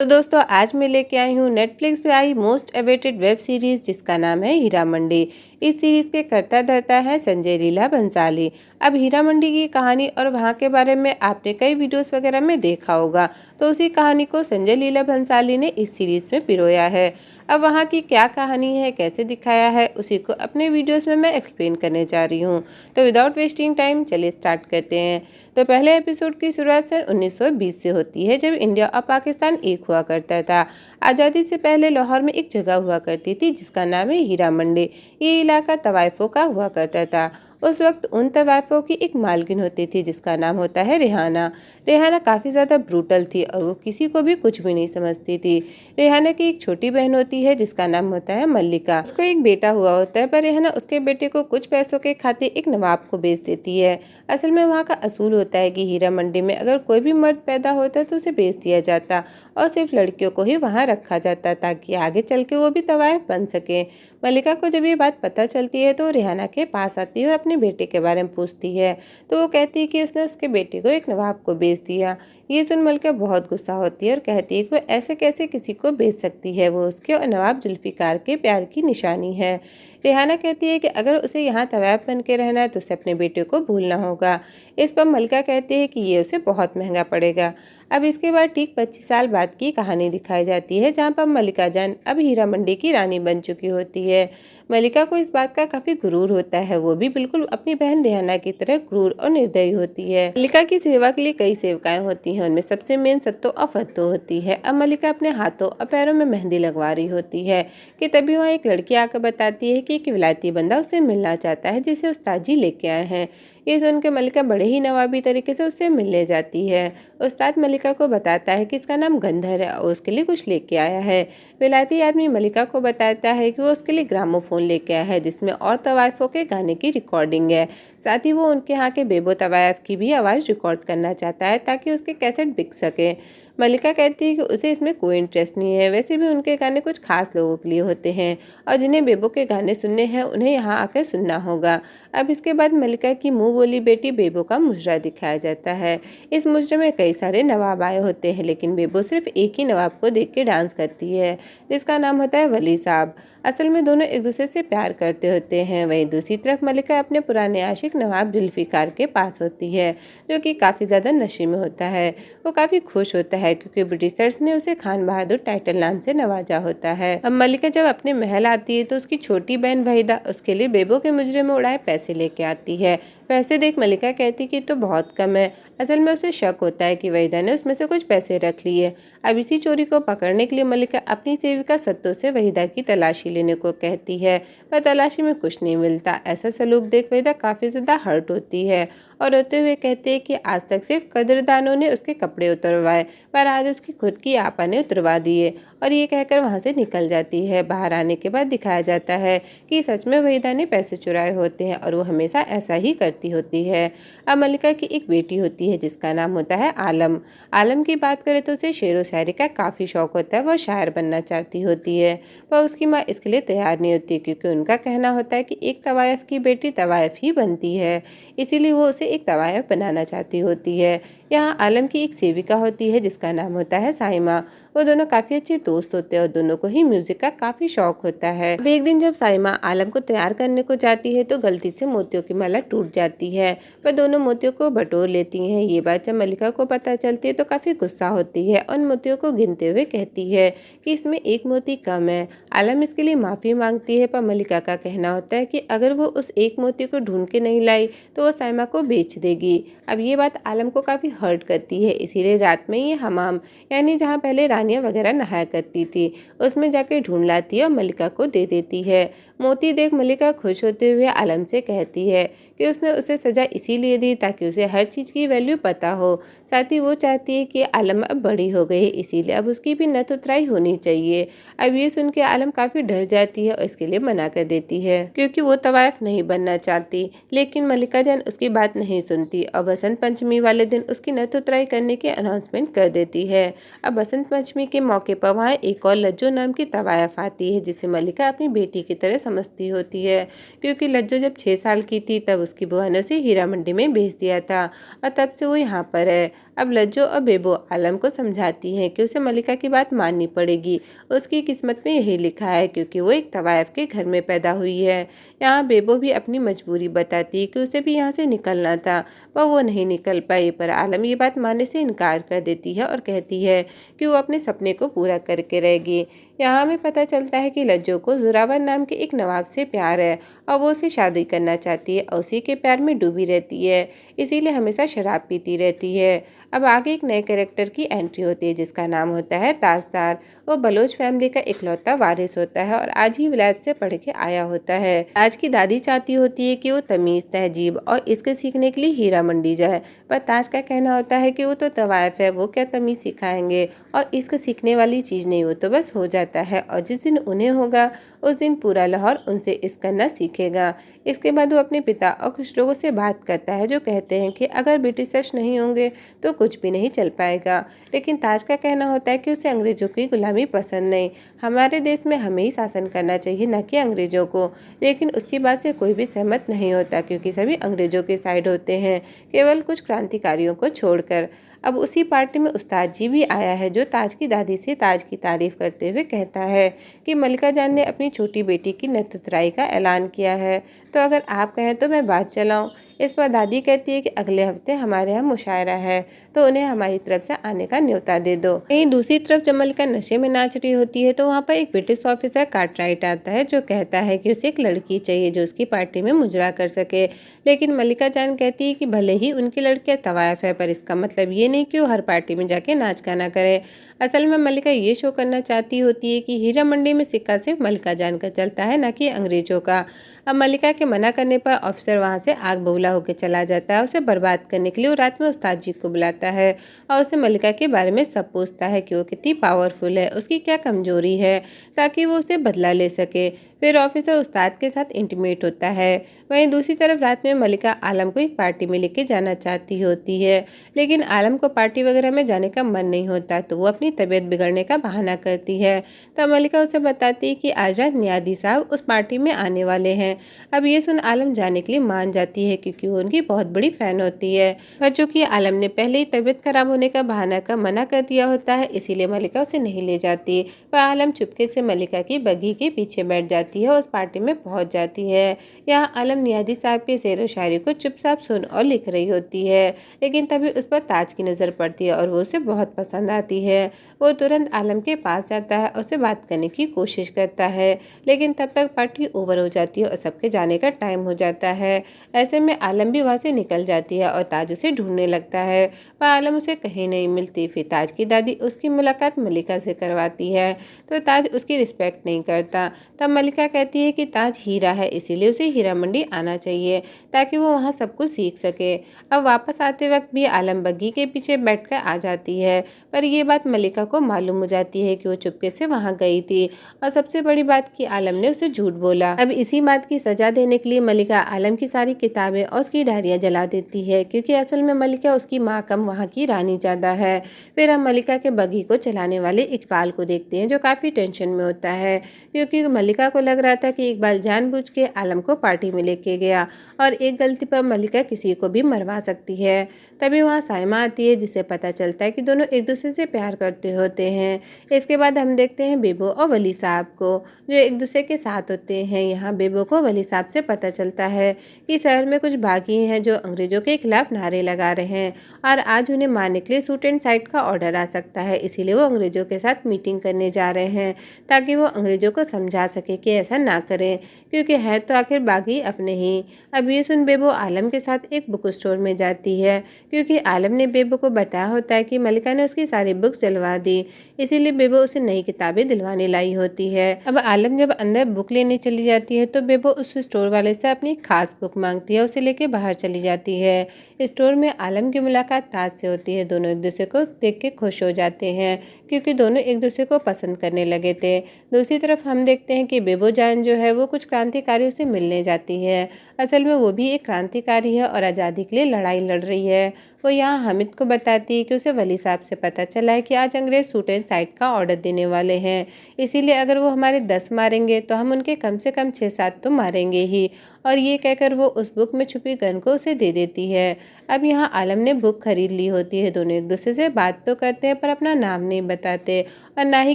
तो दोस्तों आज मैं लेके आई हूँ नेटफ्लिक्स पे I most awaited web series जिसका नाम है हीरा मंडी। इस सीरीज के कर्ता धर्ता है संजय लीला भंसाली। अब हीरा मंडी की कहानी और वहाँ के बारे में आपने कई वीडियोस वगैरह में देखा होगा, तो उसी कहानी को संजय लीला भंसाली ने इस सीरीज में पिरोया है। अब वहाँ की क्या कहानी है, कैसे दिखाया है, उसी को अपने वीडियोस में मैं एक्सप्लेन करने जा रही हूँ। तो विदाउट वेस्टिंग टाइम चलिए स्टार्ट करते हैं। तो पहले एपिसोड की शुरुआत सन 1920 से होती है, जब इंडिया और पाकिस्तान एक हुआ करता था। आज़ादी से पहले लाहौर में एक जगह हुआ करती थी जिसका नाम है हीरा मंडी। ये इलाका तवाइफों का हुआ करता था। उस वक्त उन तवाइफों की एक मालकिन होती थी जिसका नाम होता है रेहाना। रेहाना काफ़ी ज़्यादा ब्रूटल थी और वो किसी को भी कुछ भी नहीं समझती थी। रेहाना की एक छोटी बहन होती है जिसका नाम होता है मल्लिका। उसको एक बेटा हुआ होता है, पर रेहाना उसके बेटे को कुछ पैसों के खातिर एक नवाब को बेच देती है। असल में वहाँ का असूल होता है कि हीरा मंडी में अगर कोई भी मर्द पैदा होता तो उसे बेच दिया जाता और सिर्फ लड़कियों को ही वहाँ रखा जाता ताकि आगे चल के वो भी तवायफ बन सके। मल्लिका को जब ये बात पता चलती है तो रेहाना के पास आती है और अपने बेटे के बारे में पूछती है। तो वो कहती है कि उसने उसके बेटे को एक नवाब को बेच दिया। ये सुन मल्लिका बहुत गुस्सा होती है और कहती है कि वो ऐसे कैसे किसी को बेच सकती है, वो उसके और नवाब जुल्फिकार के प्यार की निशानी है। रेहाना कहती है कि अगर उसे यहाँ तवायफ बन के रहना है तो उसे अपने बेटे को भूलना होगा। इस पर मल्लिका कहती है कि ये उसे बहुत महंगा पड़ेगा। अब इसके बाद ठीक 25 साल बाद की कहानी दिखाई जाती है, जहाँ पर मल्लिका जान अब हीरा मंडी की रानी बन चुकी होती है। मल्लिका को इस बात का काफी गुरूर होता है, वो भी बिल्कुल अपनी बहन रेहाना की तरह क्रूर और निर्दयी होती है। मल्लिका की सेवा के लिए कई सेवकाएं होती हैं, उनमें सबसे मेन सत्तो और फत्तो होती है। अब मल्लिका अपने हाथों और पैरों में मेहंदी लगवा रही होती है कि तभी वहाँ एक लड़की आकर बताती है कि एक विलायती बंदा उससे मिलना चाहता है जिसे उस्ताद जी लेके आए हैं। ये सुनकर मल्लिका बड़े ही नवाबी तरीके से उससे मिलने जाती है। उस्ताद मल्लिका को बताता है कि इसका नाम गंधर है और उसके लिए कुछ लेके आया है। विलायती आदमी मल्लिका को बताता है कि वो उसके लिए ग्रामोफोन लेके आया है जिसमें और तवाइफों के गाने की रिकॉर्डिंग है। साथ ही वो उनके यहाँ के बेबो तवाइफ की भी आवाज़ रिकॉर्ड करना चाहता है ताकि उसके कैसेट बिक सके। मल्लिका कहती है कि उसे इसमें कोई इंटरेस्ट नहीं है, वैसे भी उनके गाने कुछ खास लोगों के लिए होते हैं और जिन्हें बेबो के गाने सुनने हैं उन्हें यहाँ आकर सुनना होगा। अब इसके बाद मल्लिका की मुंह बोली बेटी बेबो का मुजरा दिखाया जाता है। इस मुजरे में कई सारे नवाब आए होते हैं, लेकिन बेबो सिर्फ एक ही नवाब को देख के डांस करती है जिसका नाम होता है वली साहब। असल में दोनों एक दूसरे से प्यार करते होते हैं। वहीं दूसरी तरफ मल्लिका अपने पुराने आशिक नवाब जुल्फिकार के पास होती है, जो कि काफ़ी ज़्यादा नशे में होता है। वो काफ़ी खुश होता है क्योंकि ब्रिटिशर्स ने उसे खान बहादुर टाइटल नाम से नवाजा होता है। अब मल्लिका जब अपने महल आती है तो उसकी छोटी बहन वहीदा उसके लिए बेबो के मुजरे में उड़ाए पैसे लेके आती है। पैसे देख मल्लिका कहती कि तो बहुत कम है। असल में उसे शक होता है कि वहीदा ने उसमें से कुछ पैसे रख लिए। अब इसी चोरी को पकड़ने के लिए मल्लिका अपनी सेविका सत्तो से वहीदा की तलाशी लेने को कहती है, पर तलाशी में कुछ नहीं मिलता। ऐसा सलूक देख वहीदा काफ़ी ज़्यादा हर्ट होती है और रोते हुए कहते हैं कि आज तक सिर्फ कदरदानों ने उसके कपड़े उतरवाए, पर आज उसकी खुद की आपा ने उतरवा दिए। और ये कहकर वहाँ से निकल जाती है। बाहर आने के बाद दिखाया जाता है कि सच में वहीदा ने पैसे चुराए होते हैं और वो हमेशा ऐसा ही करती होती है। अब मल्लिका की एक बेटी होती है जिसका नाम होता है आलम। आलम की बात करें तो उसे शेरो शायरी का काफ़ी शौक होता है, वह शायर बनना चाहती होती है, पर उसकी माँ इसके लिए तैयार नहीं होती क्योंकि उनका कहना होता है कि एक तवायफ की बेटी तवायफ ही बनती है, इसीलिए वो उसे एक तवायफ बनाना चाहती होती है। यहाँ आलम की एक सेविका होती है जिसका नाम होता है साइमा। वो दोनों काफ़ी अच्छे दोस्त होते हैं और दोनों को ही म्यूजिक का काफ़ी शौक होता है। अब एक दिन जब साइमा आलम को तैयार करने को जाती है तो गलती से मोतियों की माला टूट जाती है, पर दोनों मोतियों को बटोर लेती हैं। ये बात जब मल्लिका को पता चलती है तो काफ़ी गुस्सा होती है और मोतियों को गिनते हुए कहती है कि इसमें एक मोती कम है। आलम इसके लिए माफ़ी मांगती है, पर मल्लिका का कहना होता है कि अगर वो उस एक मोती को ढूंढ के नहीं लाई तो वो साइमा को बेच देगी। अब ये बात आलम को काफ़ी हर्ट करती है, इसीलिए रात में ये हमाम यानी जहाँ पहले रानियाँ वगैरह नहाया करती थी उसमें जाके ढूंढ लाती है और मल्लिका को दे देती है। मोती देख मल्लिका खुश होते हुए आलम से कहती है कि उसने उसे सज़ा इसीलिए दी ताकि उसे हर चीज़ की वैल्यू पता हो। साथ ही वो चाहती है कि आलम अब बड़ी हो गई है, इसीलिए अब उसकी भी नत उतराई होनी चाहिए। अब ये सुन के आलम काफ़ी डर जाती है और इसके लिए मना कर देती है क्योंकि वो तवायफ नहीं बनना चाहती। लेकिन मल्लिका जान उसकी बात नहीं सुनती और बसंत पंचमी वाले दिन उसकी नत उतराई करने की अनाउंसमेंट कर देती है। अब बसंत पंचमी पंचमी के मौके पर वहाँ एक और लज्जो नाम की तवायफ आती है, जिसे मल्लिका अपनी बेटी की तरह समझती होती है, क्योंकि लज्जो जब 6 साल की थी तब उसकी बुआ ने उसे हीरा मंडी में भेज दिया था और तब से वो यहाँ पर है। अब लज्जो और बेबो आलम को समझाती हैं कि उसे मल्लिका की बात माननी पड़ेगी। उसकी किस्मत में यही लिखा है, क्योंकि वो एक तवायफ के घर में पैदा हुई है। यहाँ बेबो भी अपनी मजबूरी बताती है कि उसे भी यहाँ से निकलना था, पर वो नहीं निकल पाई। पर आलम ये बात मानने से इनकार कर देती है और कहती है कि वो अपने सपने को पूरा करके रहेगी। यहाँ हमें पता चलता है कि लज्जो को जोरावर नाम के एक नवाब से प्यार है और वो उसे शादी करना चाहती है और उसी के प्यार में डूबी रहती है, इसीलिए हमेशा शराब पीती रहती है। अब आगे एक नए कैरेक्टर की एंट्री होती है, जिसका नाम होता है ताजदार। वो बलोच फैमिली का इकलौता वारिस होता है और आज ही विलायत से पढ़ के आया होता है। ताज की दादी चाहती होती है कि वो तमीज, तहजीब और इसके सीखने के लिए हीरा मंडी जाए, पर ताज का कहना होता है कि वो तो तवायफ है, वो क्या तमीज सिखाएंगे और इसको सीखने वाली चीज़ नहीं, वो तो बस हो जाता है और जिस दिन उन्हें होगा उस दिन पूरा लाहौर उनसे इस करना सीखेगा। इसके बाद वो अपने पिता और कुछ लोगों से बात करता है, जो कहते हैं कि अगर ब्रिटिश सच नहीं होंगे तो कुछ भी नहीं चल पाएगा। लेकिन ताज का कहना होता है कि उसे अंग्रेजों की गुलामी पसंद नहीं, हमारे देश में हमें ही शासन करना चाहिए, न कि अंग्रेजों को। लेकिन उसकी बात से कोई भी सहमत नहीं होता, क्योंकि सभी अंग्रेजों के साइड होते हैं, केवल कुछ क्रांतिकारियों को छोड़कर। अब उसी पार्टी में उस्ताद जी भी आया है, जो ताज की दादी से ताज की तारीफ करते हुए कहता है कि मल्लिका जान ने अपनी छोटी बेटी की नतुतराई का ऐलान किया है, तो अगर आप कहें तो मैं बात चलाऊं। इस पर दादी कहती है कि अगले हफ्ते हमारे यहाँ मुशायरा है, तो उन्हें हमारी तरफ से आने का न्योता दे दो। वहीं दूसरी तरफ जब मल्लिका नशे में नाच रही होती है, तो वहाँ पर एक ब्रिटिश ऑफिसर कार्टराइट आता है, जो कहता है कि उसे एक लड़की चाहिए जो उसकी पार्टी में मुजरा कर सके। लेकिन मल्लिका जान कहती है कि भले ही उनकी लड़कियां तवायफ है, पर इसका मतलब ये नहीं कि वो हर पार्टी में जाके नाच गाना करे। असल में मल्लिका ये शो करना चाहती होती है कि हीरा मंडी में सिक्का सिर्फ मल्लिका जान का चलता है, न कि अंग्रेजों का। अब मल्लिका के मना करने पर ऑफिसर वहाँ से आग बबूला होकर चला जाता है। उसे बर्बाद करने के लिए वो रात में उस्ताद जी को बुलाता है और उसे मल्लिका के बारे में सब पूछता है कि वो कितनी पावरफुल है, उसकी क्या कमजोरी है, ताकि वो उसे बदला ले सके। फिर ऑफिसर उस्ताद के साथ इंटीमेट होता है। वहीं दूसरी तरफ रात में मल्लिका आलम को एक पार्टी में लेके जाना चाहती होती है, लेकिन आलम को पार्टी वगैरह में जाने का मन नहीं होता, तो वो अपनी तबीयत बिगड़ने का बहाना करती है। तब मल्लिका उसे बताती है कि आज रात नियादी साहब उस पार्टी में आने वाले हैं। अब ये सुन आलम जाने के लिए मान जाती है, क्योंकि वो उनकी बहुत बड़ी फैन होती है। पर चूंकि आलम ने पहले ही तबीयत खराब होने का बहाना कर मना कर दिया होता है, इसीलिए मल्लिका उसे नहीं ले जाती। पर आलम चुपके से मल्लिका की बग्घी के पीछे बैठ जाती है और उस पार्टी में पहुंच जाती है। यहाँ आलम नियादी साहब के शेरो शायरी को चुपचाप सुन और लिख रही होती है, लेकिन तभी उस पर ताज की नज़र पड़ती है और वो उसे बहुत पसंद आती है। वो तुरंत आलम के पास जाता है और उससे बात करने की कोशिश करता है, लेकिन तब तक पार्टी ओवर हो जाती है और सबके जाने का टाइम हो जाता है। ऐसे में आलम भी वहाँ से निकल जाती है और ताज उसे ढूंढने लगता है, पर आलम उसे कहीं नहीं मिलती। फिर ताज की दादी उसकी मुलाकात मल्लिका से करवाती है, तो ताज उसकी रिस्पेक्ट नहीं करता। तब मल्लिका कहती है कि ताज हीरा है, इसीलिए उसे हीरा मंडी आना चाहिए, ताकि वो वहाँ सब कुछ सीख सके। अब वापस आते वक्त भी आलम बग्घी के पीछे बैठकर आ जाती है, पर ये बात मल्लिका को मालूम हो जाती है कि वो चुपके से वहाँ गई थी, और सबसे बड़ी बात कि आलम ने उसे झूठ बोला। अब इसी बात की सजा देने के लिए मल्लिका आलम की सारी किताबें और उसकी डायरियाँ जला देती है, क्योंकि असल में मल्लिका उसकी माँ कम वहाँ की रानी ज़्यादा है। फिर हम मल्लिका के बग्घी को चलाने वाले इकबाल को देखते हैं, जो काफ़ी टेंशन में होता है, क्योंकि मल्लिका को लग रहा था कि इकबाल जानबूझ के आलम को पार्टी में लेके गया और एक गलती पर मल्लिका किसी को भी मरवा सकती है। तभी वहाँ साइमा आती है, जिससे पता चलता है कि दोनों एक दूसरे से प्यार करते होते हैं। इसके बाद हम देखते हैं बेबो और वली साहब को, जो एक दूसरे के साथ होते हैं। यहाँ बेबो को वली साहब से पता चलता है कि शहर में कुछ बागी हैं जो अंग्रेजों के खिलाफ नारे लगा रहे हैं और आज उन्हें मारने के लिए सूट एंड साइड का ऑर्डर आ सकता है, इसीलिए वो अंग्रेजों के साथ मीटिंग करने जा रहे हैं, ताकि वो अंग्रेजों को समझा सके कि ऐसा ना करें, क्योंकि है तो आखिर बागी अपने ही। अब ये सुन बेबो आलम के साथ एक बुक स्टोर में जाती है, क्योंकि आलम ने बेबो को बताया होता है कि मल्लिका ने उसकी सारी बुक्स जलवा दी, इसीलिए बेबो उसे नई किताबें दिलवाने लाई होती है। अब आलम जब अंदर बुक लेने चली जाती है, तो बेबो उस स्टोर वाले से अपनी खास बुक मांगती है, उसे लेके बाहर चली जाती है। स्टोर में आलम की मुलाकात ताज से होती है। दोनों एक दूसरे को देख के खुश हो जाते हैं क्योंकि दोनों एक दूसरे को पसंद करने लगे थे। दूसरी तरफ हम देखते हैं कि बेबो जान जो है वो कुछ क्रांतिकारियों से मिलने जाती है। असल में वो भी एक क्रांतिकारी है और आज़ादी के लिए लड़ाई लड़ रही है। वो यहाँ हामिद को बताती है कि उसे वली साहब से पता चला है कि आज अंग्रेज शूट एंड साइड का ऑर्डर देने वाले हैं, इसीलिए अगर वो हमारे 10 मारेंगे तो हम उनके कम से कम 6-7 तो मारेंगे ही। और ये कहकर वो उस बुक में छुपी गन को उसे दे देती है। अब यहाँ आलम ने बुक खरीद ली होती है। दोनों एक दूसरे से बात तो करते हैं पर अपना नाम नहीं बताते और ना ही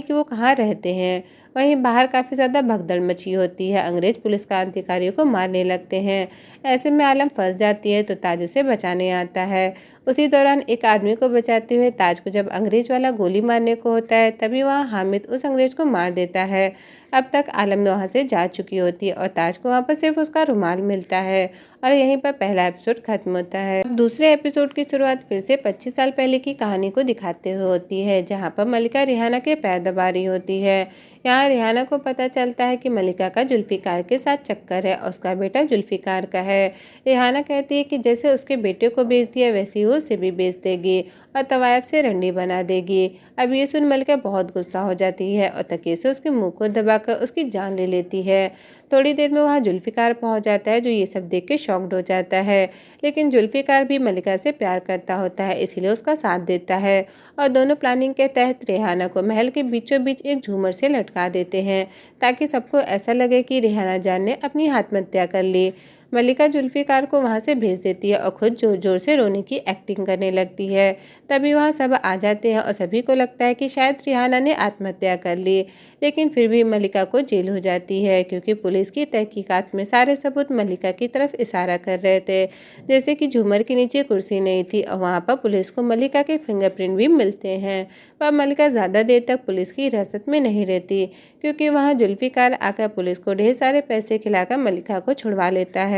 कि वो कहाँ रहते हैं। वहीं बाहर काफ़ी ज़्यादा भगदड़ मची होती है। अंग्रेज पुलिस क्रांतिकारियों को मारने लगते हैं। ऐसे में आलम फंस जाती है तो ताज उसे बचाने आता है। उसी दौरान एक आदमी को बचाते हुए ताज को जब अंग्रेज वाला गोली मारने को होता है तभी वहाँ हामिद उस अंग्रेज को मार देता है। अब तक आलम ने वहाँ से जा चुकी होती है और ताज को वहाँ पर सिर्फ उसका रुमाल मिलता है और यहीं पर पहला एपिसोड खत्म होता है। अब दूसरे एपिसोड की शुरुआत फिर से 25 साल पहले की कहानी को दिखाते हुए होती है, जहाँ पर मलिका रिहाना के पैर दबा रही होती है। यहाँ रिहाना को पता चलता है कि मलिका का जुल्फिकार के साथ चक्कर है और उसका बेटा जुल्फिकार का है। रिहाना कहती है कि जैसे उसके बेटे को बेच दिया वैसे ही वो उसे भी बेच देगी और तवायफ से रंडी बना देगी। अब ये सुन मलिका बहुत गुस्सा हो जाती है और तकिए से उसके मुंह को दबाकर उसकी जान ले लेती है। थोड़ी देर में वहाँ जुल्फिकार पहुँच जाता है जो ये सब देख के शॉक्ड हो जाता है, लेकिन जुल्फिकार भी मलिका से प्यार करता होता है इसीलिए उसका साथ देता है और दोनों प्लानिंग के तहत रेहाना को महल के बीचों बीच एक झूमर से लटका देते हैं ताकि सबको ऐसा लगे कि रेहाना जान ने अपनी आत्महत्या कर ली। मलिका जुल्फिकार को वहाँ से भेज देती है और खुद जोर जोर से रोने की एक्टिंग करने लगती है। तभी वहाँ सब आ जाते हैं और सभी को लगता है कि शायद रिहाना ने आत्महत्या कर ली, लेकिन फिर भी मलिका को जेल हो जाती है क्योंकि पुलिस की तहकीकात में सारे सबूत मलिका की तरफ इशारा कर रहे थे, जैसे कि झूमर के नीचे कुर्सी नहीं थी और वहाँ पर पुलिस को मलिका के फिंगरप्रिंट भी मिलते हैं। पर मलिका ज़्यादा देर तक पुलिस की हिरासत में नहीं रहती क्योंकि वहाँ जुल्फिकार आकर पुलिस को ढेर सारे पैसे खिलाकर मलिका को छुड़वा लेता है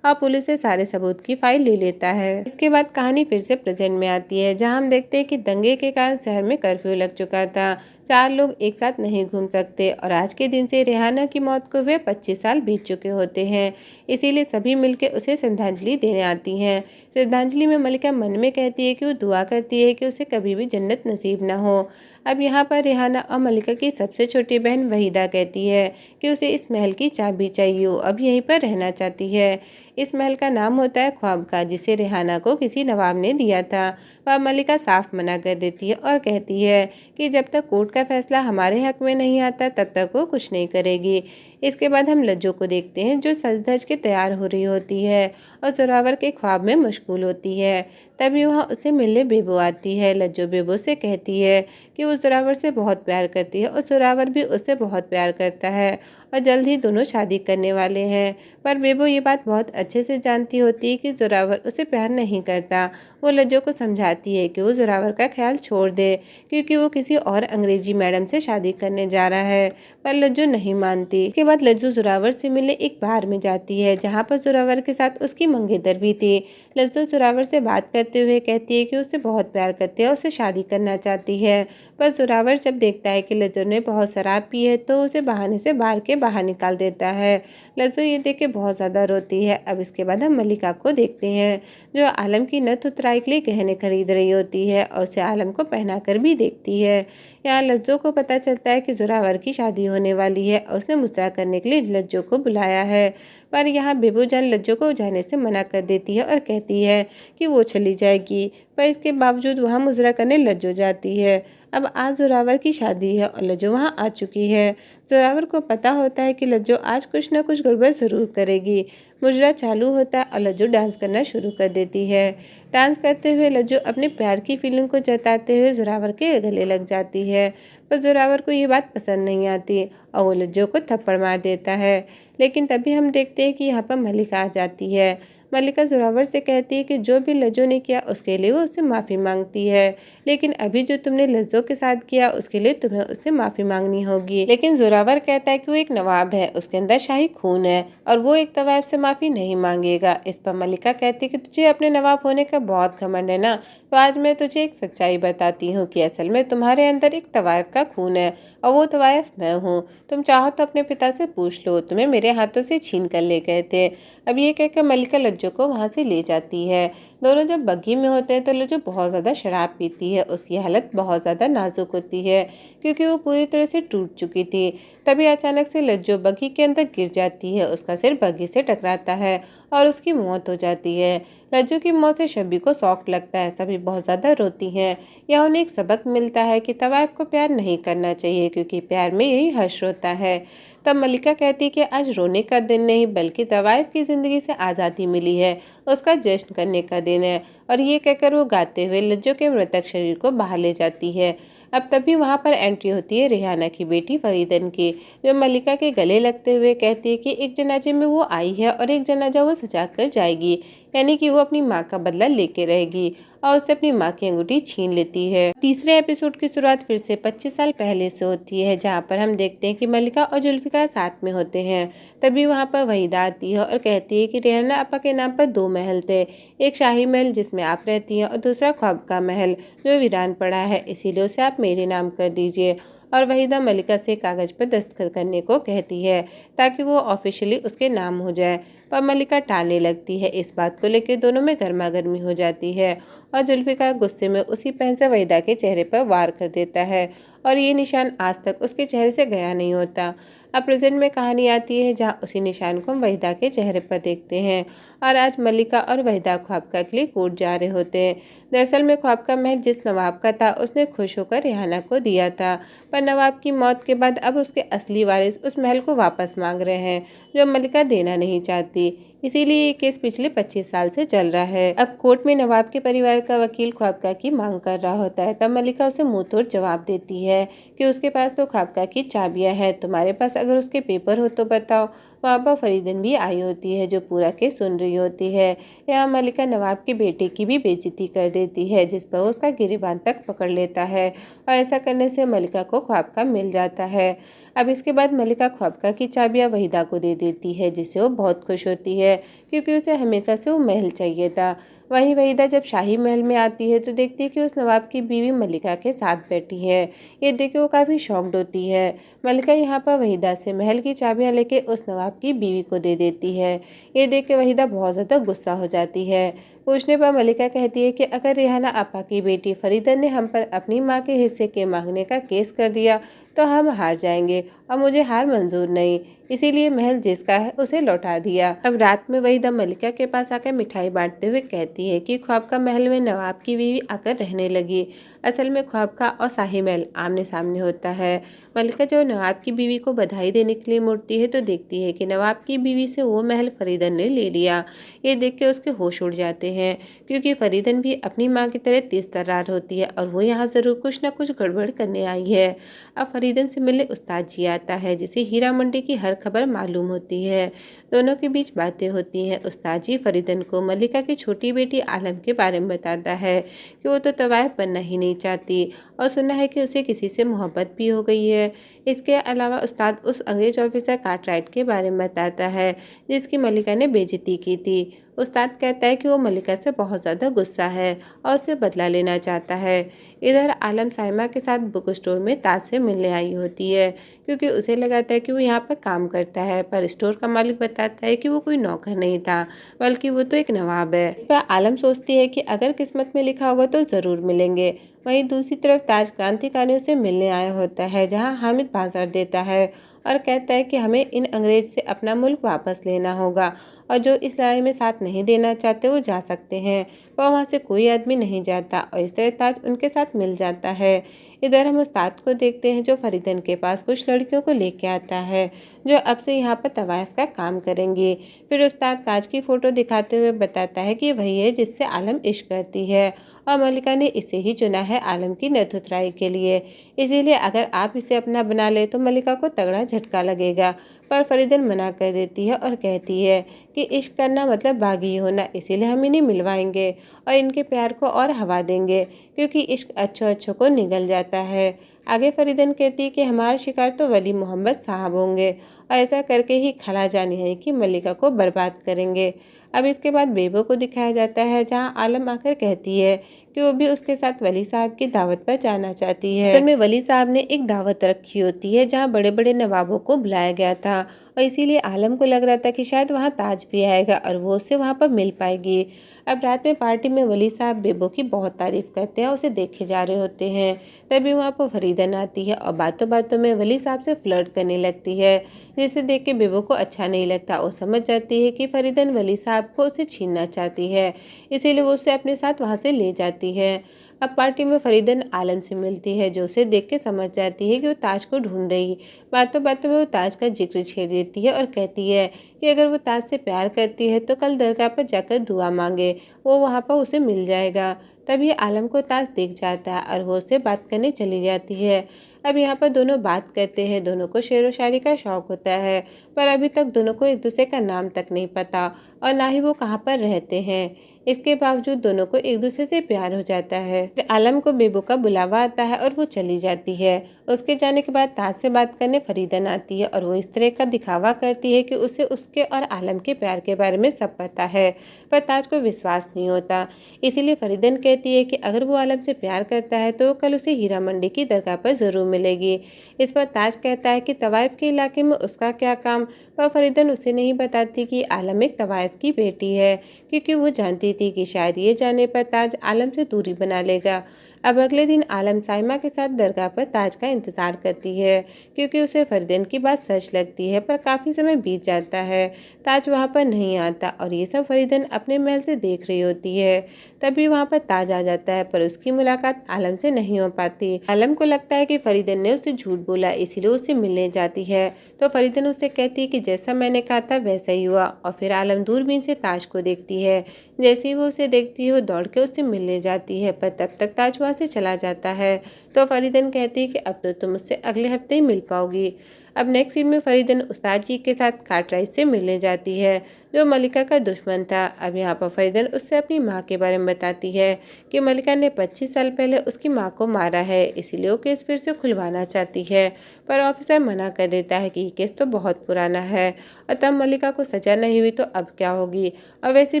और पुलिस से सारे सबूत की फाइल ले लेता है। इसके बाद कहानी फिर से प्रेजेंट में आती है, जहाँ हम देखते हैं कि दंगे के कारण शहर में कर्फ्यू लग चुका था। 4 लोग एक साथ नहीं घूम सकते और आज के दिन से रेहाना की मौत को हुए 25 साल बीत चुके होते हैं, इसीलिए सभी मिलकर उसे श्रद्धांजलि देने आती हैं। श्रद्धांजलि में मलिका मन में कहती है कि वो दुआ करती है कि उसे कभी भी जन्नत नसीब ना हो। अब यहाँ पर रेहाना और मलिका की सबसे छोटी बहन वहीदा कहती है कि उसे इस महल की चाबी चाहिए, वो अब यहीं पर रहना चाहती है। इस महल का नाम होता है ख्वाब का, जिसे रेहाना को किसी नवाब ने दिया था। वह मलिका साफ मना कर देती है और कहती है कि जब तक कोर्ट का फैसला हमारे हक में नहीं आता तब तक वो कुछ नहीं करेगी। इसके बाद हम लज्जो को देखते हैं जो सज धज के तैयार हो रही होती है और जोरावर के ख्वाब में मशगूल होती है। तभी वहाँ उसे मिलने बेबो आती है। लज्जो बेबो से कहती है कि वो जोरावर से बहुत प्यार करती है और जोरावर भी उससे बहुत प्यार करता है और जल्द ही दोनों शादी करने वाले हैं। पर बेबो ये बात बहुत अच्छे से जानती होती है कि जोरावर उसे प्यार नहीं करता। वो लज्जो को समझाती है कि वो जोरावर का ख्याल छोड़ दे क्योंकि वो किसी और अंग्रेजी मैडम से शादी करने जा रहा है, पर लज्जो नहीं मानती। इसके बाद लज्जो जोरावर से मिलने एक बार में जाती है जहाँ पर जोरावर के साथ उसकी मंगेतर भी थी। लज्जो जोरावर से बात करते हुए कहती है कि उससे बहुत प्यार करती है और उससे शादी करना चाहती है, पर जोरावर जब देखता है कि लज्जो ने बहुत शराब पी है तो उसे बहाने से बाहर के बाहर निकाल देता है। लज्जो ये देख के बहुत ज़्यादा रोती है। अब इसके बाद हम मलिका को देखते हैं जो आलम की नथ उतराई के लिए गहने खरीद रही होती है और उसे आलम को पहना कर भी देखती है। यहाँ लज्जो को पता चलता है कि जोरावर की शादी होने वाली है और उसने मुस्कुरा करने के लिए लज्जो को बुलाया है, पर यहाँ बेबो जान लज्जो को जाने से मना कर देती है और कहती है कि वो चली जाएगी, पर इसके बावजूद वहाँ मुजरा करने लज्जो जाती है। अब आज जोरावर की शादी है और लज्जो वहाँ आ चुकी है। जोरावर को पता होता है कि लज्जो आज कुछ न कुछ गड़बड़ ज़रूर करेगी। मुजरा चालू होता है और लज्जो डांस करना शुरू कर देती है। डांस करते हुए लज्जो अपने प्यार की फीलिंग को जताते हुए जोरावर के गले लग जाती है, पर जोरावर को ये बात पसंद नहीं आती और वो लज्जो को थप्पड़ मार देता है। लेकिन तभी हम देखते हैं कि यहाँ पर मलिका आ जाती है। मल्लिका जोरावर से कहती है कि जो भी लज्जो ने किया उसके लिए वो उससे माफ़ी मांगती है, लेकिन अभी जो तुमने लज्जो के साथ किया उसके लिए तुम्हें उससे माफ़ी मांगनी होगी। लेकिन जोरावर कहता है कि वो एक नवाब है, उसके अंदर शाही खून है और वो एक तवायफ से माफ़ी नहीं मांगेगा। इस पर मल्लिका कहती है कि तुझे अपने नवाब होने का बहुत घमंड है ना, तो आज मैं तुझे एक सच्चाई बताती हूँ कि असल में तुम्हारे अंदर एक तवायफ का खून है और वो तवायफ मैं हूँ। तुम चाहो तो अपने पिता से पूछ लो, तुम्हें मेरे हाथों से छीन कर ले गए थे। अब ये कहकर मल्लिका लज्जो को वहाँ से ले जाती है। दोनों जब बग्घी में होते हैं तो लज्जो बहुत ज़्यादा शराब पीती है, उसकी हालत बहुत ज़्यादा नाजुक होती है क्योंकि वो पूरी तरह से टूट चुकी थी। तभी अचानक से लज्जो बग्घी के अंदर गिर जाती है, उसका सिर बग्घी से टकराता है और उसकी मौत हो जाती है। लज्जो की मौत से शब्बी को शॉक लगता है, सभी बहुत ज़्यादा रोती हैं। यह उन्हें एक सबक मिलता है कि तवाइफ को प्यार नहीं करना चाहिए क्योंकि प्यार में यही हश्र होता है। तब मल्लिका कहती है कि आज रोने का दिन नहीं बल्कि तवाइफ की ज़िंदगी से आज़ादी मिली है, उसका जश्न करने का दिन है। और ये कहकर वो गाते हुए लज्जो के मृतक शरीर को बाहर ले जाती है। अब तभी वहाँ पर एंट्री होती है रेहाना की बेटी फरीदन की, जो मल्लिका के गले लगते हुए कहती है कि एक जनाजे में वो आई है और एक जनाजा वो सजा कर जाएगी, यानी कि वो अपनी माँ का बदला लेके रहेगी और उससे अपनी माँ की अंगूठी छीन लेती है। तीसरे एपिसोड की शुरुआत फिर से 25 साल पहले से होती है, जहाँ पर हम देखते हैं कि मल्लिका और जुल्फिकार साथ में होते हैं। तभी वहाँ पर वहीदा आती है और कहती है कि रेहाना आपा के नाम पर 2 महल थे, एक शाही महल जिसमें आप रहती हैं और दूसरा ख्वाब का महल जो वीरान पड़ा है, इसीलिए उसे आप मेरे नाम कर दीजिए। और वहीदा मल्लिका से कागज पर दस्तखत करने को कहती है ताकि वो ऑफिशियली उसके नाम हो जाए, पर मल्लिका टालने लगती है। इस बात को लेकर दोनों में गर्मा गर्मी हो जाती है और जुल्फिकार गुस्से में उसी पेन से वहीदा के चेहरे पर वार कर देता है और ये निशान आज तक उसके चेहरे से गया नहीं होता। अब प्रेजेंट में कहानी आती है जहाँ उसी निशान को हम वहीदा के चेहरे पर देखते हैं और आज मल्लिका और वहीदा ख्वाबका के लिए कोर्ट जा रहे होते हैं। दरअसल में ख्वाबका महल जिस नवाब का था उसने खुश होकर रेहाना को दिया था, पर नवाब की मौत के बाद अब उसके असली वारिस उस महल को वापस मांग रहे हैं जो मल्लिका देना नहीं चाहती। इसीलिए ये केस पिछले 25 साल से चल रहा है। अब कोर्ट में नवाब के परिवार का वकील ख्वाबका की मांग कर रहा होता है, तब मल्लिका उसे मुंह तोड़ जवाब देती है कि उसके पास तो ख्वाबका की चाबियां हैं, तुम्हारे पास अगर उसके पेपर हो तो बताओ। वहाँ पर फरीदन भी आई होती है जो पूरा केस सुन रही होती है। यहाँ मल्लिका नवाब के बेटे की भी बेइज्जती कर देती है, जिस पर उसका गिरेबान तक पकड़ लेता है और ऐसा करने से मल्लिका को ख्वाबका मिल जाता है। अब इसके बाद मल्लिका ख्वाबका की चाबियां वहीदा को दे देती है, जिससे वो बहुत खुश होती है क्योंकि उसे हमेशा से वो महल चाहिए था। वहीं वहीदा जब शाही महल में आती है तो देखती है कि उस नवाब की बीवी मल्लिका के साथ बैठी है। ये देख के वो काफ़ी शॉक्ड होती है। मल्लिका यहाँ पर वहीदा से महल की चाबियां लेके उस नवाब की बीवी को दे देती है। ये देख के वहीदा बहुत ज़्यादा गुस्सा हो जाती है। पूछने पर मल्लिका कहती है कि अगर रेहाना आपा की बेटी फरीदन ने हम पर अपनी माँ के हिस्से के मांगने का केस कर दिया तो हम हार जाएंगे और मुझे हार मंजूर नहीं, इसीलिए महल जिसका है उसे लौटा दिया। अब रात में वहीदा मल्लिका के पास आकर मिठाई बांटते हुए कहती है कि ख्वाबका महल में नवाब की बीवी आकर रहने लगी। असल में ख्वाबका और शाही महल आमने सामने होता है। मल्लिका जब नवाब की बीवी को बधाई देने के लिए मुड़ती है तो देखती है कि नवाब की बीवी से वो महल फरीदन ने ले लिया। ये देख के उसके होश उड़ जाते हैं क्योंकि फरीदन भी अपनी माँ की तरह तेज तर्रार होती है और वो यहाँ ज़रूर कुछ ना कुछ गड़बड़ करने आई है। अब फरीदन से मिलने उस्ताद जी आता है, जिसे हीरा मंडी की हर खबर मालूम होती है। दोनों के बीच बातें होती हैं। उस्ताद जी फरीदन को मल्लिका की छोटी बेटी आलम के बारे में बताता है कि वो तो तवायफ बनना ही नहीं चाहती और सुना है कि उसे किसी से मोहब्बत भी हो गई है। इसके अलावा उस्ताद उस अंग्रेज ऑफिसर कार्टराइट के बारे में बताता है जिसकी मल्लिका ने बेइज्जती की थी। उस्ताद कहता है कि वो मल्लिका से बहुत ज़्यादा गुस्सा है और उससे बदला लेना चाहता है। इधर आलम साइमा के साथ बुक स्टोर में ताज से मिलने आई होती है क्योंकि उसे लगाता है कि वो यहाँ पर काम करता है, पर स्टोर का मालिक बताता है कि वो कोई नौकर नहीं था बल्कि वो तो एक नवाब है। इस पर आलम सोचती है कि अगर किस्मत में लिखा होगा तो ज़रूर मिलेंगे। वहीं दूसरी तरफ ताज क्रांतिकारियों से मिलने आया होता है, जहाँ हामिद बाजार देता है और कहता है कि हमें इन अंग्रेज से अपना मुल्क वापस लेना होगा और जो इस लड़ाई में साथ नहीं देना चाहते वो जा सकते हैं, पर वहाँ से कोई आदमी नहीं जाता और इस तरह ताज उनके साथ मिल जाता है। इधर हम उस्ताद को देखते हैं जो फरीदन के पास कुछ लड़कियों को लेके आता है जो अब से यहाँ पर तवायफ का काम करेंगी। फिर उस्ताद ताज की फ़ोटो दिखाते हुए बताता है कि वही है जिससे आलम इश्क करती है और मल्लिका ने इसे ही चुना है आलम की नथुतराई के लिए। इसीलिए अगर आप इसे अपना बना ले तो मल्लिका को तगड़ा झटका लगेगा, पर फरीदन मना कर देती है और कहती है कि इश्क करना मतलब बागी होना, इसीलिए हम इन्हें मिलवाएंगे और इनके प्यार को और हवा देंगे, क्योंकि इश्क अच्छों अच्छों को निगल जाता है। आगे फरीदन कहती है कि हमारा शिकार तो वली मोहम्मद साहब होंगे और ऐसा करके ही खला जानी है कि मलिका को बर्बाद करेंगे। अब इसके बाद बेबो को दिखाया जाता है, जहां आलम आकर कहती है कि वो भी उसके साथ वली साहब की दावत पर जाना चाहती है। असल में वली साहब ने एक दावत रखी होती है जहां बड़े बड़े नवाबों को बुलाया गया था और इसीलिए आलम को लग रहा था कि शायद वहां ताज भी आएगा और वो उससे वहां पर मिल पाएगी। अब रात में पार्टी में वली साहब बेबो की बहुत तारीफ करते हैं, उसे देखे जा रहे होते हैं। तभी वहाँ पर फरीदन आती है और बातों बातों में वली साहब से फ्लर्ट करने लगती है, जिसे देख के बेबो को अच्छा नहीं लगता। वो समझ जाती है कि फरीदन वली साहब को उसे छीनना चाहती है, इसीलिए वो उसे अपने साथ वहाँ से ले जाती है। अब पार्टी में फरीदन आलम से मिलती है, जो उसे देख के समझ जाती है कि वो ताज को ढूंढ रही। बातों बातों में वो ताज का जिक्र छेड़ देती है और कहती है कि अगर वो ताज से प्यार करती है तो कल दरगाह पर जाकर दुआ मांगे, वो वहाँ पर उसे मिल जाएगा। तभी आलम को ताज दिख जाता है और वो उससे बात करने चली जाती है। अब यहाँ पर दोनों बात करते हैं, दोनों को शेर व शायरी का शौक होता है, पर अभी तक दोनों को एक दूसरे का नाम तक नहीं पता और ना ही वो कहाँ पर रहते हैं। इसके बावजूद दोनों को एक दूसरे से प्यार हो जाता है। फिर आलम को बेबो का बुलावा आता है और वो चली जाती है। उसके जाने के बाद ताज से बात करने फरीदन आती है और वो इस तरह का दिखावा करती है कि उसे उसके और आलम के प्यार के बारे में सब पता है, पर ताज को विश्वास नहीं होता। इसीलिए फरीदन कहती है कि अगर वो आलम से प्यार करता है तो कल उसे हीरा मंडी की दरगाह पर जरूर मिलेगी। इस पर ताज कहता है कि तवाइफ के इलाके में उसका क्या काम, पर फरीदन उसे नहीं बताती कि आलम एक तवाइफ की बेटी है, क्योंकि वो जानती थी कि शायद ये जाने पर ताज आलम से दूरी बना लेगा। अब अगले दिन आलम साइमा के साथ दरगाह पर ताज का इंतजार करती है, क्योंकि उसे फरीदन की बात सच लगती है, पर काफ़ी समय बीत जाता है, ताज वहाँ पर नहीं आता और ये सब फरीदन अपने महल से देख रही होती है। तभी वहाँ पर ताज आ जाता है, पर उसकी मुलाकात आलम से नहीं हो पाती। आलम को लगता है कि फरीदन ने उसे झूठ बोला, इसीलिए उसे मिलने जाती है। तो फरीदन उसे कहती है कि जैसा मैंने कहा था वैसा ही हुआ, और फिर आलम दूरबीन से ताज को देखती है। जैसे ही वो उसे देखती है वो दौड़ के उससे मिलने जाती है, पर तब तक ताज वहाँ से चला जाता है। तो फरीदन कहती है कि अब तो तुम मुझसे अगले हफ्ते ही मिल पाओगी। अब नेक्स्ट सीन में फरीदन उस्ताद जी के साथ कार्टराइज से मिलने जाती है, जो मलिका का दुश्मन था। अब यहाँ पर फरीदन उससे अपनी माँ के बारे में बताती है कि मलिका ने 25 साल पहले उसकी माँ को मारा है, इसीलिए वो केस फिर से खुलवाना चाहती है, पर ऑफिसर मना कर देता है कि ये केस तो बहुत पुराना है और तब मलिका को सजा नहीं हुई तो अब क्या होगी, और वैसे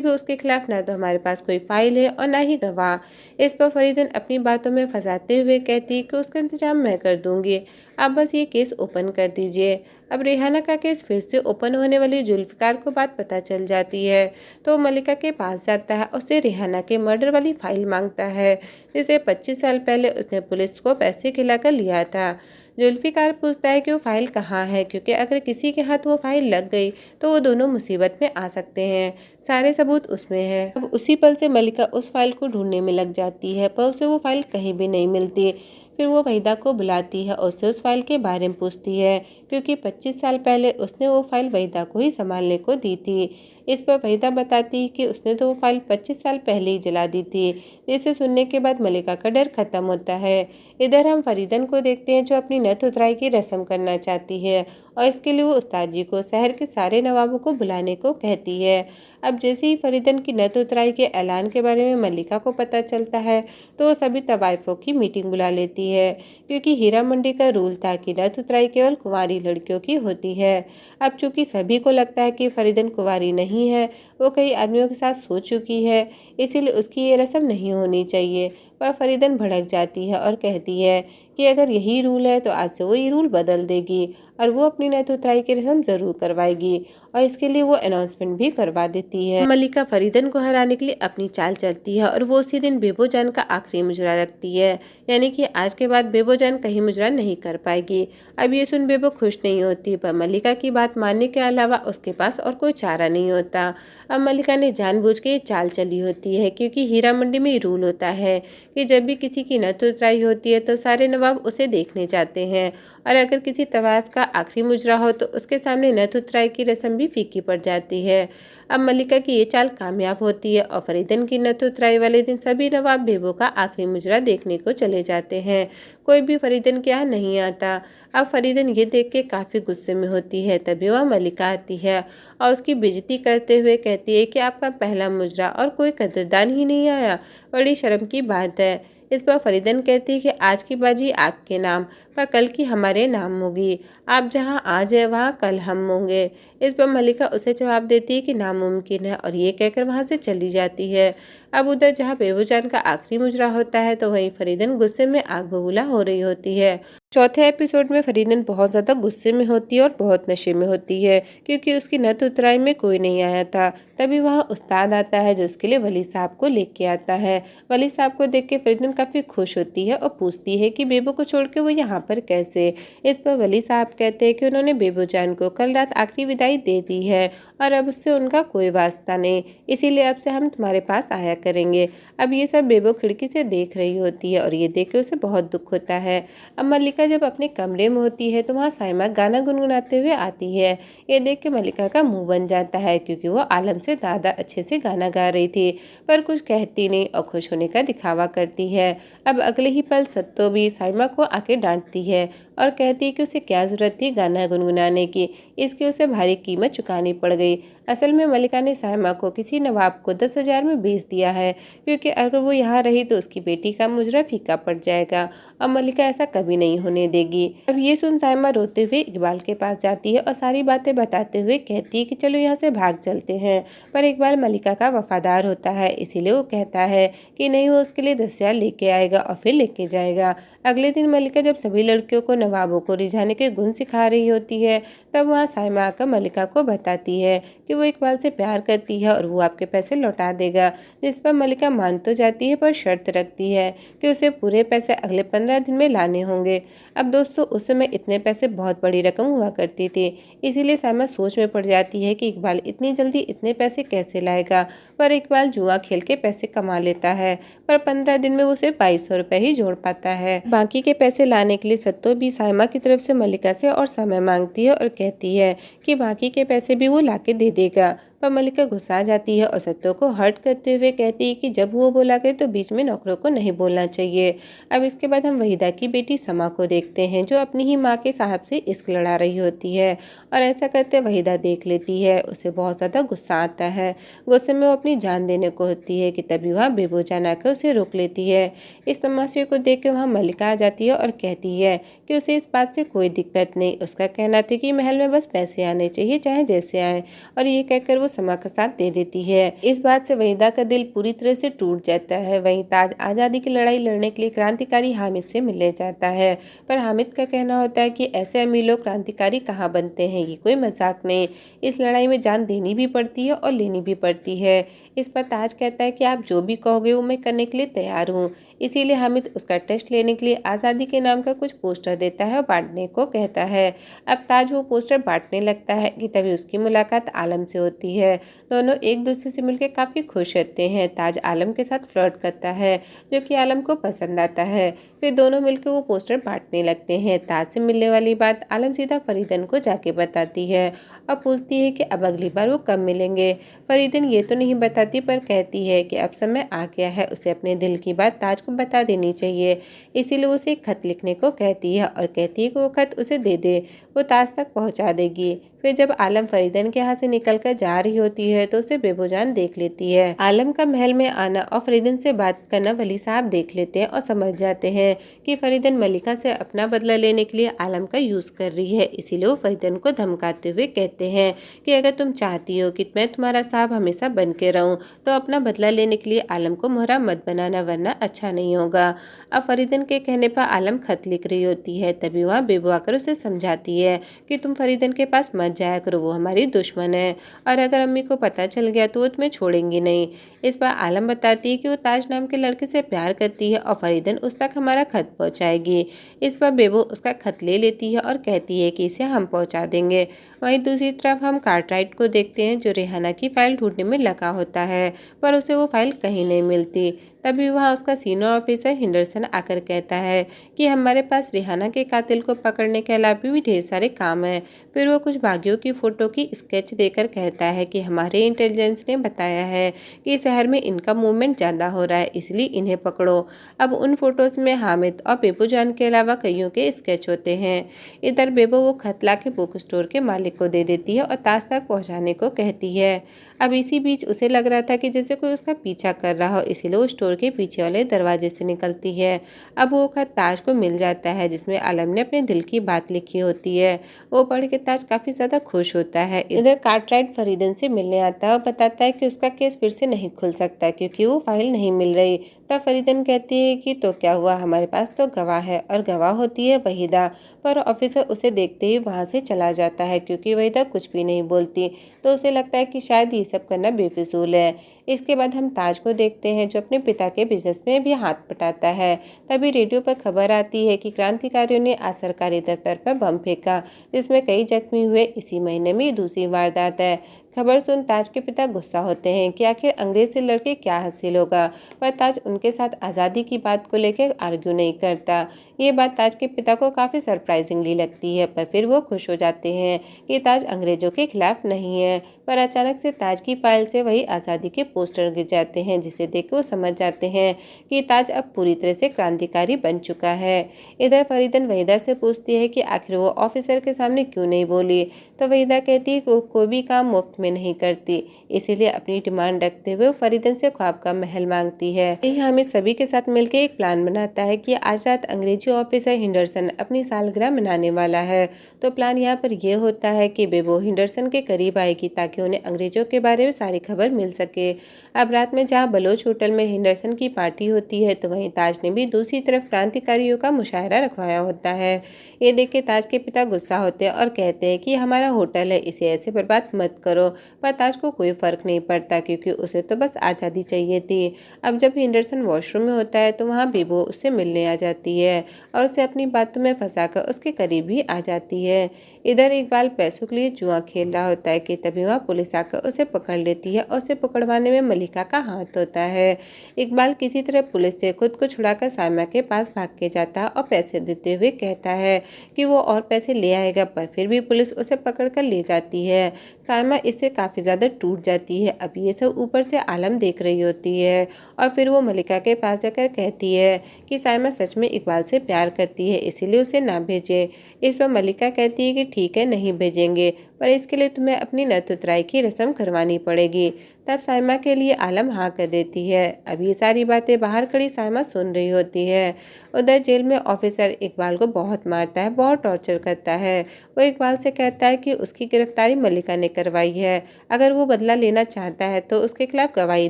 भी उसके खिलाफ ना तो हमारे पास कोई फाइल है और ना ही गवाह। इस पर फरीदन अपनी बातों में फंसाते हुए कहती कि उसका इंतजाम मैं कर दूंगी, आप बस ये केस ओपन कर दीजिए। अब रेहाना का केस फिर से ओपन होने वाली जुल्फिकार को बात पता चल जाती है, तो मलिका के पास जाता है, उससे रेहाना के मर्डर वाली फाइल मांगता है, जिसे 25 साल पहले उसने पुलिस को पैसे खिलाकर लिया था। जुल्फिकार पूछता है कि वो फाइल कहाँ है, क्योंकि अगर किसी के हाथ वो फाइल लग गई तो वो दोनों मुसीबत में आ सकते हैं, सारे सबूत उसमें है। अब उसी पल से मलिका उस फाइल को ढूंढने में लग जाती है, पर उसे वो फाइल कहीं भी नहीं मिलती। फिर वो वहीदा को बुलाती है और उससे उस फाइल के बारे में पूछती है, क्योंकि 25 साल पहले उसने वो फाइल वहीदा को ही संभालने को दी थी। इस पर वहीदा बताती है कि उसने तो वो फाइल 25 साल पहले ही जला दी थी। जिसे सुनने के बाद मलिका का डर खत्म होता है। इधर हम फरीदन को देखते हैं, जो अपनी नथ उतराई की रस्म करना चाहती है और इसके लिए वो उस्ताद जी को शहर के सारे नवाबों को बुलाने को कहती है। अब जैसे ही फरीदन की नथ उतराई के ऐलान के बारे में मलिका को पता चलता है, तो वो सभी तवाइफों की मीटिंग बुला लेती है, क्योंकि हीरा मंडी का रूल था कि नथ उतराई केवल कुंवारी लड़कियों की होती है। अब चूंकि सभी को लगता है कि फरीदन कुंवारी नहीं है, वो कई आदमियों के साथ सो चुकी है, इसीलिए उसकी ये रस्म नहीं होनी चाहिए। पर फरीदन भड़क जाती है और कहती है कि अगर यही रूल है तो आज से वो ये रूल बदल देगी और वो अपनी नथ उतराई की रस्म जरूर करवाएगी, और इसके लिए वो अनाउंसमेंट भी करवा देती है। मलिका फरीदन को हराने के लिए अपनी चाल चलती है और वो उसी दिन बेबो जान का आखिरी मुजरा रखती है, यानी कि आज के बाद बेबो जान कहीं मुजरा नहीं कर पाएगी। अब ये सुन बेबो खुश नहीं होती, पर मलिका की बात मानने के अलावा उसके पास और कोई चारा नहीं होता। अब मलिका ने जानबूझ के ये चाल चली होती है, क्योंकि हीरा मंडी में ये रूल होता है कि जब भी किसी की नथ उतराई होती है तो सारे नवाब नवाब उसे देखने जाते हैं और अगर किसी तवायफ का आखिरी मुजरा हो तो उसके सामने नथ उतराई की रस्म भी फीकी पड़ जाती है। अब मलिका की ये चाल कामयाब होती है और फरीदन की नथ उतराई वाले दिन सभी नवाब बेबो का आखिरी मुजरा देखने को चले जाते हैं। कोई भी फरीदन के यहाँ नहीं आता। अब फरीदन ये देख के काफ़ी गुस्से में होती है। तभी वह मलिका आती है और उसकी बेइज्जती करते हुए कहती है कि आपका पहला मुजरा और कोई कदरदान ही नहीं आया, बड़ी शर्म की बात है। इस पर फरीदन कहती है कि आज की बाजी आपके नाम पर कल की हमारे नाम होगी। आप जहां आज है वहां कल हम होंगे। इस पर मलिका उसे जवाब देती है कि नामुमकिन है और ये कहकर वहां से चली जाती है। अब उधर जहां बेबूजान का आखिरी मुजरा होता है तो वहीं फरीदन गुस्से में आग बबूला हो रही होती है। चौथे एपिसोड में फरीदन बहुत ज़्यादा गुस्से में होती है और बहुत नशे में होती है क्योंकि उसकी नथ उतराई में कोई नहीं आया था। तभी वहाँ उस्ताद आता है जो उसके लिए वली साहब को लेके आता है। वली साहब को देख के फरीदन काफ़ी खुश होती है और पूछती है कि बेबो को छोड़ के वो यहाँ पर कैसे। इस पर वली साहब कहते हैं कि उन्होंने बेबो जान को कल रात आखिरी विदाई दे दी है और अब उससे उनका कोई वास्ता नहीं, इसीलिए अब से हम तुम्हारे पास आया करेंगे। अब ये सब बेबो खिड़की से देख रही होती है और ये देख के उसे बहुत दुख होता है। अब मल्लिका जब अपने कमरे में होती है तो वहाँ साइमा गाना गुनगुनाते हुए आती है। ये देख के मल्लिका का मुंह बन जाता है क्योंकि वो आलम से ज़्यादा अच्छे से गाना गा रही थी, पर कुछ कहती नहीं और खुश होने का दिखावा करती है। अब अगले ही पल सत्तो भी साइमा को आके डांटती है और कहती है कि उसे क्या ज़रूरत थी गाना गुनगुनाने की, इसकी उसे भारी कीमत चुकानी पड़ गई। असल में मल्लिका ने साइमा को किसी नवाब को 10,000 में बेच दिया है क्योंकि अगर वो यहाँ रही तो उसकी बेटी का मुजरा फीका पड़ जाएगा और मल्लिका ऐसा कभी नहीं होने देगी। अब ये सुन साइमा रोते हुए इकबाल के पास जाती है और सारी बातें बताते हुए कहती है कि चलो यहाँ से भाग चलते हैं, पर इकबाल मल्लिका का वफादार होता है, इसीलिए वो कहता है कि नहीं, वो उसके लिए 10,000 लेके आएगा और फिर लेके जाएगा। अगले दिन मल्लिका जब सभी लड़कियों को नवाबों को रिझाने के गुण सिखा रही होती है तब वहाँ साइमा आकर मल्लिका को बताती है कि वो इकबाल से प्यार करती है और वो आपके पैसे लौटा देगा। जिस पर मल्लिका मान तो जाती है पर शर्त रखती है कि उसे पूरे पैसे अगले 15 दिन में लाने होंगे। अब दोस्तों, उस समय इतने पैसे बहुत बड़ी रकम हुआ करती थी, इसीलिए साइमा सोच में पड़ जाती है कि इकबाल इतनी जल्दी इतने पैसे कैसे लाएगा। पर इकबाल जुआ खेल के पैसे कमा लेता है, पर 15 दिन में वो सिर्फ 2200 रुपये ही जोड़ पाता है। बाकी के पैसे लाने के लिए सत्तो भी साइमा की तरफ से मल्लिका से और समय मांगती है और कहती है कि बाकी के पैसे भी वो लाके दे देगा। पर मल्लिका गुस्सा जाती है और सत्तो को हर्ट करते हुए कहती है कि जब वो बोला गया तो बीच में नौकरों को नहीं बोलना चाहिए। अब इसके बाद हम वहीदा की बेटी समा को देखते हैं जो अपनी ही माँ के साहब से इश्क लड़ा रही होती है और ऐसा करते वहीदा देख लेती है। उसे बहुत ज़्यादा गुस्सा आता है। गुस्से में वो अपनी जान देने को होती है कि तभी वहाँ बेबोजान आकर उसे रोक लेती है। इस तमाशे को देख के वहाँ मल्लिका आ जाती है और कहती है कि उसे इस बात से कोई दिक्कत नहीं, उसका कहना था कि महल में बस पैसे आने चाहिए चाहे जैसे आए, और ये कहकर वो समा का साथ दे देती है। इस बात से वहीदा का दिल पूरी तरह से टूट जाता है। वहीं ताज आज़ादी की लड़ाई लड़ने के लिए क्रांतिकारी हामिद से मिलने जाता है, पर हामिद का कहना होता है कि ऐसे अमीर लोग क्रांतिकारी कहाँ बनते हैं, ये कोई मजाक नहीं, इस लड़ाई में जान देनी भी पड़ती है और लेनी भी पड़ती है। इस पर ताज कहता है कि आप जो भी कहोगे वो मैं करने के लिए तैयार हूँ। इसीलिए हामिद उसका टेस्ट लेने के लिए आज़ादी के नाम का कुछ पोस्टर देता है और बांटने को कहता है। अब ताज वो पोस्टर बांटने लगता है कि तभी उसकी मुलाकात आलम से होती है। दोनों एक दूसरे से मिलकर काफ़ी खुश रहते हैं। ताज आलम के साथ फ्लर्ट करता है जो कि आलम को पसंद आता है। फिर दोनों मिलकर वो पोस्टर बांटने लगते हैं। ताज से मिलने वाली बात आलम सीधा फरीदन को जाके बताती है और पूछती है कि अब अगली बार वो कब मिलेंगे। फरीदन ये तो नहीं बताती पर कहती है कि अब समय आ गया है, उसे अपने दिल की बात ताज को बता देनी चाहिए। इसीलिए उसे एक खत लिखने को कहती है और कहती है कि वो खत उसे दे दे, वो ताज तक पहुंचा देगी। फिर जब आलम फरीदन के यहाँ से निकलकर जा रही होती है तो उसे बेबोजान देख लेती है। आलम का महल में आना और फरीदन से बात करना वली साहब देख लेते हैं और समझ जाते हैं कि फरीदन मलिका से अपना बदला लेने के लिए आलम का यूज़ कर रही है। इसीलिए वो फरीदन को धमकाते हुए कहते हैं कि अगर तुम चाहती हो कि मैं तुम्हारा साहब हमेशा बन के रहूं तो अपना बदला लेने के लिए आलम को मोहरा मत बनाना, वरना अच्छा नहीं होगा। अब फरीदन के कहने पर आलम खत लिख रही होती है, तभी वहाँ बेबो आकर उसे समझाती है कि तुम फरीदन के पास मत जाया करो, वो हमारी दुश्मन है और अगर अम्मी को पता चल गया तो वो तुम्हें छोड़ेंगी नहीं। इस पर आलम बताती है कि वो ताज नाम के लड़के से प्यार करती है और फरीदन उस तक हमारा खत पहुंचाएगी। इस पर बेबो उसका खत ले लेती है और कहती है कि इसे हम पहुंचा देंगे। वहीं दूसरी तरफ हम कार्टराइट को देखते हैं जो रेहाना की फाइल ढूंढने में लगा होता है, पर उसे वो फाइल कहीं नहीं मिलती। तभी वहाँ उसका सीनियर ऑफिसर हिंडरसन आकर कहता है कि हमारे पास रेहाना के कातिल को पकड़ने के अलावा भी ढेर सारे काम हैं। फिर वो कुछ बागियों की फ़ोटो की स्केच देकर कहता है कि हमारे इंटेलिजेंस ने बताया है कि शहर में इनका मूवमेंट ज़्यादा हो रहा है, इसलिए इन्हें पकड़ो। अब उन फोटोज़ में हामिद और बेबू जान के अलावा कईयों के स्केच होते हैं। इधर बेबू वो खत ला के बुक स्टोर के मालिक को दे देती है और ताज तक पहुँचाने को कहती है। अब इसी बीच उसे लग रहा था कि जैसे कोई उसका पीछा कर रहा हो, इसीलिए वो स्टोर के पीछे वाले दरवाजे से निकलती है। अब वो खत ताज को मिल जाता है जिसमें आलम ने अपने दिल की बात लिखी होती है। वो पढ़ के ताज काफी ज्यादा खुश होता है। इधर कार्टराइट फरीदन से मिलने आता है और बताता है कि उसका केस फिर से नहीं खुल सकता क्योंकि वो फाइल नहीं मिल रही। तब फरीदन कहती है कि तो क्या हुआ, हमारे पास तो गवाह है और गवाह होती है वहीदा। पर ऑफिसर उसे देखते ही वहां से चला जाता है क्योंकि वहीदा कुछ भी नहीं बोलती, तो उसे लगता है कि शायद ये सब करना बेफिजूल है। इसके बाद हम ताज को देखते हैं जो अपने पिता के बिजनेस में भी हाथ बटाता है। तभी रेडियो पर खबर आती है कि क्रांतिकारियों ने आज सरकारी दफ्तर पर बम फेंका जिसमें कई जख्मी हुए। इसी महीने में दूसरी वारदात है। खबर सुन ताज के पिता गुस्सा होते हैं कि आखिर अंग्रेज से लड़के क्या हासिल होगा, पर ताज उनके साथ आज़ादी की बात को लेकर आर्ग्यू नहीं करता। ये बात ताज के पिता को काफ़ी सरप्राइजिंगली लगती है, पर फिर वो खुश हो जाते हैं कि ताज अंग्रेजों के खिलाफ नहीं है। पर अचानक से ताज की फाइल से वही आज़ादी के पोस्टर गिर जाते हैं जिसे देख वो समझ जाते हैं कि ताज अब पूरी तरह से क्रांतिकारी बन चुका है। इधर फरीदन वहीदा से पूछती है कि आखिर वो ऑफिसर के सामने क्यों नहीं बोली, तो वहीदा कहती है कि वो कोई भी काम मुफ्त में नहीं करती, इसीलिए अपनी डिमांड रखते हुए फरीदन से ख्वाब का महल मांगती है। यही हमें सभी के साथ मिलकर एक प्लान बनाता है कि आज रात अंग्रेजी ऑफिसर हिंडरसन अपनी सालगिरह मनाने वाला है। तो प्लान यहाँ पर यह होता है कि बेबो हिंडरसन के करीब आएगी ताकि उन्हें अंग्रेजों के बारे में सारी खबर मिल सके। अब रात में जहाँ बलोच होटल में हिंडरसन की पार्टी होती है तो वहीं ताज ने भी दूसरी तरफ क्रांतिकारियों का मुशायरा रखवाया होता है। ये देख के ताज के पिता गुस्सा होते हैं और कहते हैं कि हमारा होटल है, इसे ऐसे बर्बाद मत करो। पर ताज को कोई फर्क नहीं पड़ता क्योंकि उसे तो बस आज़ादी चाहिए थी। अब जब हिंडरसन वॉशरूम में होता है तो वहाँ बेबो उससे मिलने आ जाती है और उसे अपनी बातों में फंसाकर उसके करीब भी आ जाती है। इधर इकबाल पैसों के लिए जुआ खेल रहा होता है कि तभी वहाँ पुलिस आकर उसे पकड़ लेती है और उसे पकड़वाने में मलिका का हाथ होता है। इकबाल किसी तरह पुलिस से खुद को छुड़ाकर सायमा के पास भाग के जाता है और पैसे देते हुए कहता है कि वो और पैसे ले आएगा, पर फिर भी पुलिस उसे पकड़कर ले जाती है। सायमा इससे काफ़ी ज़्यादा टूट जाती है। अब ये सब ऊपर से आलम देख रही होती है और फिर वो मलिका के पास जाकर कहती है कि सायमा सच में इकबाल से प्यार करती है, इसीलिए उसे ना भेजे। इस पर मलिका कहती है कि ठीक है, नहीं भेजेंगे, पर इसके लिए तुम्हें अपनी नथ उतराई की रस्म करवानी पड़ेगी। तब सायमा के लिए आलम हाँ कर देती है। अब ये सारी बातें बाहर खड़ी सायमा सुन रही होती है। उधर जेल में ऑफिसर इकबाल को बहुत मारता है, बहुत टॉर्चर करता है। वो इकबाल से कहता है कि उसकी गिरफ्तारी मलिका ने करवाई है, अगर वो बदला लेना चाहता है तो उसके खिलाफ गवाही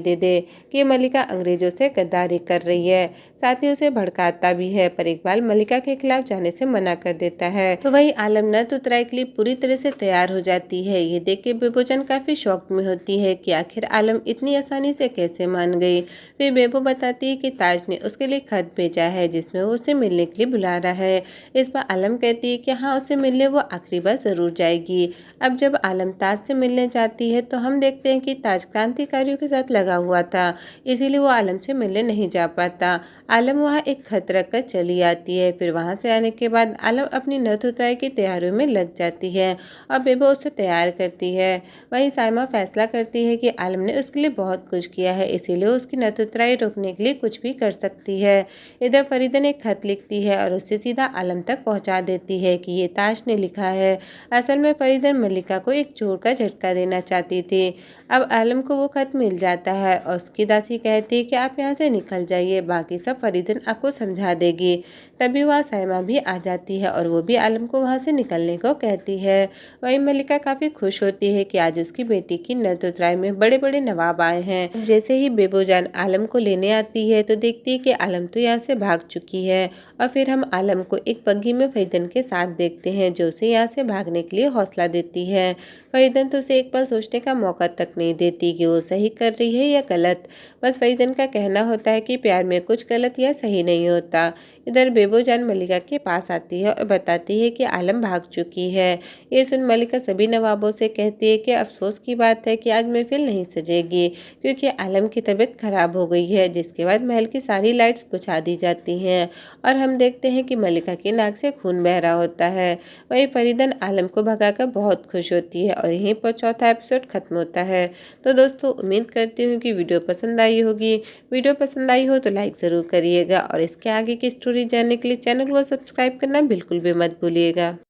दे दे कि मलिका अंग्रेजों से गद्दारी कर रही है। साथ ही उसे भड़काता भी है, पर इकबाल मलिका के खिलाफ जाने से मना कर देता है। तो वही आलम नथ उतराई के लिए पूरी तरह से तैयार हो जाती है। ये देख के बेबोचन काफी शौक में होती है कि आखिर आलम इतनी आसानी से कैसे मान गई। फिर बेबो बताती है कि ताज ने उसके लिए खत भेजा है जिसमें वो उसे मिलने के लिए बुला रहा है। इस पर आलम कहती है कि हाँ, उससे मिलने वो आखिरी बार जरूर जाएगी। अब जब आलम ताज से मिलने जाती है तो हम देखते हैं कि ताज क्रांतिकारियों के साथ लगा हुआ था, इसीलिए वो आलम से मिलने नहीं जा पाता। आलम वहाँ एक खत रख कर चली आती है। फिर वहाँ से आने के बाद आलम अपनी नथ उतराई की तैयारियों में लग जाती है और बेबो उसे तैयार करती है। वहीं सायमा फैसला करती है कि आलम ने उसके लिए बहुत कुछ किया है, इसीलिए उसकी नथ उतराई रोकने के लिए कुछ भी कर सकती है। इधर फरीदन एक खत लिखती है और उसे सीधा आलम तक पहुंचा देती है कि ये ताज ने लिखा है। असल में फरीदन मलिका को एक जोर का झटका देना चाहती थी। अब आलम को वो खत मिल जाता है और उसकी दासी कहती है कि आप यहाँ से निकल जाइए, बाकी सब फरीदन आपको समझा देगी। तभी वहाँ सायमा भी आ जाती है और वो भी आलम को वहाँ से निकलने को कहती है। वहीं मलिका काफ़ी खुश होती है कि आज उसकी बेटी की नथ उतराई में बड़े बड़े नवाब आए हैं। जैसे ही बेबोजान आलम को लेने आती है तो देखती है कि आलम तो यहाँ से भाग चुकी है और फिर हम आलम को एक बग्घी में फरीदन के साथ देखते हैं जो उसे यहाँ से भागने के लिए हौसला देती है। फरीदन तो उसे एक पल सोचने का मौका तक नहीं देती कि वो सही कर रही है या गलत। बस फरीदन का कहना होता है कि प्यार में कुछ गलत या सही नहीं होता। इधर बेबोजान मलिका के पास आती है और बताती है कि आलम भाग चुकी है। ये सुन मलिका सभी नवाबों से कहती है कि अफसोस की बात है कि आज महफिल नहीं सजेगी क्योंकि आलम की तबीयत खराब हो गई है। जिसके बाद महल की सारी लाइट्स बुझा दी जाती हैं और हम देखते हैं कि मलिका की नाक से खून बह रहा होता है। वहीं फरीदन आलम को भगाकर बहुत खुश होती है और यहीं पर चौथा एपिसोड खत्म होता है। तो दोस्तों उम्मीद करती हूँ कि वीडियो पसंद आई होगी। वीडियो पसंद आई हो तो लाइक ज़रूर करिएगा और इसके आगे की स्टोरी जानने के लिए चैनल को सब्सक्राइब करना बिल्कुल भी मत भूलिएगा।